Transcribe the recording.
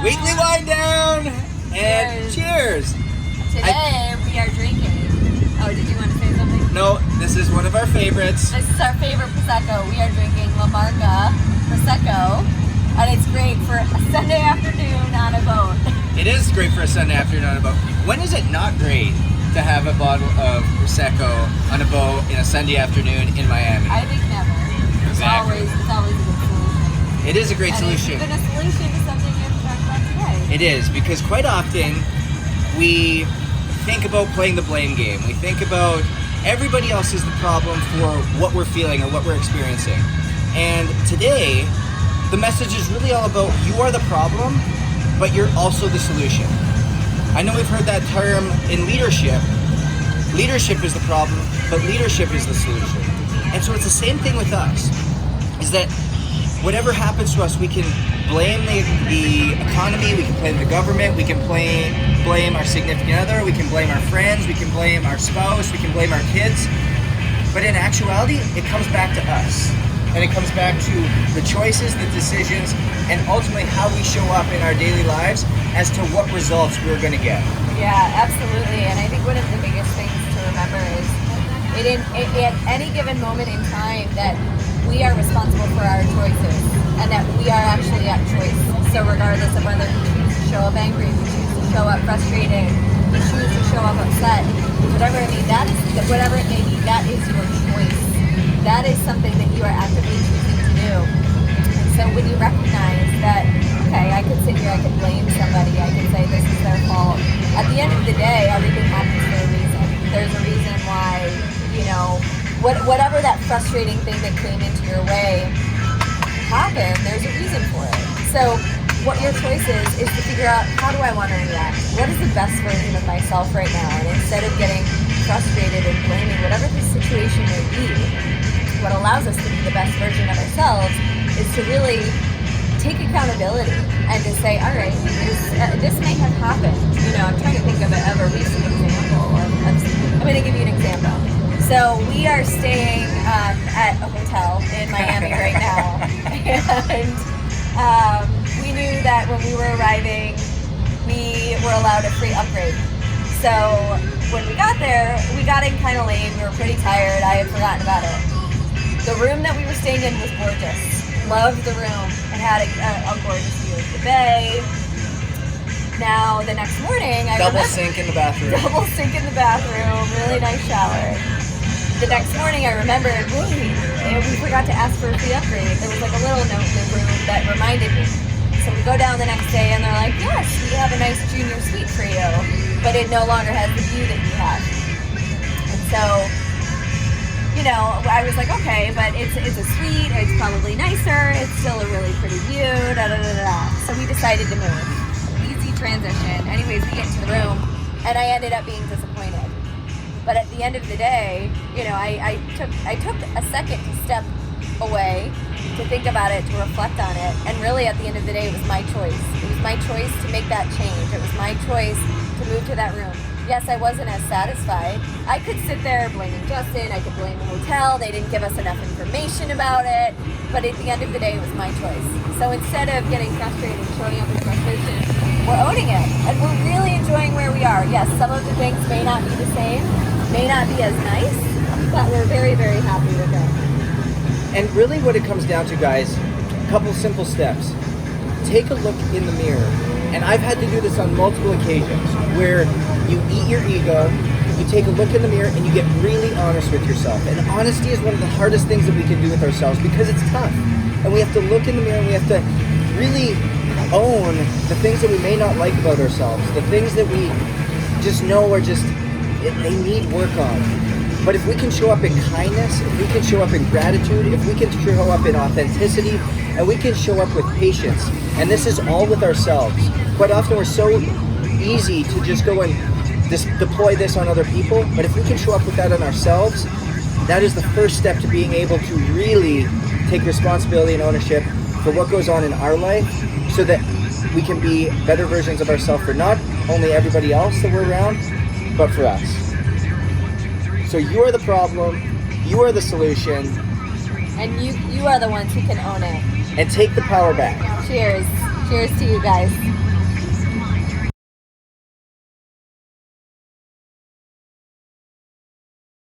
Weekly Winedown! And cheers! Today we are drinking. Oh, did you want to say something? No, this is one of our favorites. This is our favorite Prosecco. We are drinking La Marca Prosecco, and it's great for a Sunday afternoon on a boat. It is great for a Sunday afternoon on a boat. When is it not great to have a bottle of Prosecco on a boat in a Sunday afternoon in Miami? I think never. Exactly. It's always a good solution. It is a great solution. It's even a solution to something we have to talk about today. It is, because quite often we think about playing the blame game. We think about everybody else is the problem for what we're feeling or what we're experiencing. And today, the message is really all about you are the problem, but you're also the solution. I know we've heard that term in leadership. Leadership is the problem, but leadership is the solution. And so it's the same thing with us, is that whatever happens to us, we can blame the economy, we can blame the government, we can blame our significant other, we can blame our friends, we can blame our spouse, we can blame our kids. But in actuality, it comes back to us. And it comes back to the choices, the decisions, and ultimately how we show up in our daily lives as to what results we're going to get. Yeah, absolutely. And I think one of the biggest things to remember is at any given moment in time that we are responsible for our choices and that we are actually at choice. So regardless of whether we choose to show up angry, we choose to show up frustrated, we choose to show up upset, whatever it may be, that is your choice. That is something that you are actively choosing to do. And so when you recognize that, okay, I could sit here, I could blame somebody, I could say this is their fault. At the end of the day, everything happens for a reason. There's a reason why, whatever that frustrating thing that came into your way happened, there's a reason for it. So what your choice is to figure out, how do I want to react? What is the best version of myself right now? And instead of getting frustrated and blaming whatever the situation may be, what allows us to be the best version of ourselves is to really take accountability and to say, all right, this may have happened. I'm trying to think of a recent example. I'm going to give you an example. So we are staying at a hotel in Miami right now, and we knew that when we were arriving, we were allowed a free upgrade. So when we got there, we got in kind of late. We were pretty tired. I had forgotten about it. The room that we were staying in was gorgeous. Loved the room. It had a gorgeous view of the bay. Now, the next morning, Double sink in the bathroom. Double sink in the bathroom. Really nice shower. The next morning, I remembered, wait, we forgot to ask for a free upgrade. There was like a little note in the room that reminded me. So we go down the next day, and they're like, yes, we have a nice junior suite for you, but it no longer has the view that you have. And so, I was like, okay, but it's a suite, it's probably nicer, it's still a really pretty view, So we decided to move. Easy transition. Anyways, we get into the room, and I ended up being disappointed. But at the end of the day, I took a second to step away, to think about it, to reflect on it, and really at the end of the day, it was my choice. It was my choice to make that change. It was my choice to move to that room. Yes, I wasn't as satisfied. I could sit there blaming Justin, I could blame the hotel, they didn't give us enough information about it, but at the end of the day, it was my choice. So instead of getting frustrated and showing up with frustration, we're owning it, and we're really enjoying where we are. Yes, some of the things may not be the same, may not be as nice, but we're very, very happy with it. And really what it comes down to, guys, a couple simple steps. Take a look in the mirror. And I've had to do this on multiple occasions, where you eat your ego, you take a look in the mirror, and you get really honest with yourself. And honesty is one of the hardest things that we can do with ourselves, because it's tough. And we have to look in the mirror, and we have to really own the things that we may not like about ourselves, the things that we just know are they need work on. But if we can show up in kindness, if we can show up in gratitude, if we can show up in authenticity, and we can show up with patience, and this is all with ourselves. Quite often we're so easy to just go and deploy this on other people, but if we can show up with that on ourselves, that is the first step to being able to really take responsibility and ownership for what goes on in our life, so that we can be better versions of ourselves for not only everybody else that we're around, but for us. So you are the problem, you are the solution. And you are the ones who can own it. And take the power back. Cheers. Cheers to you guys.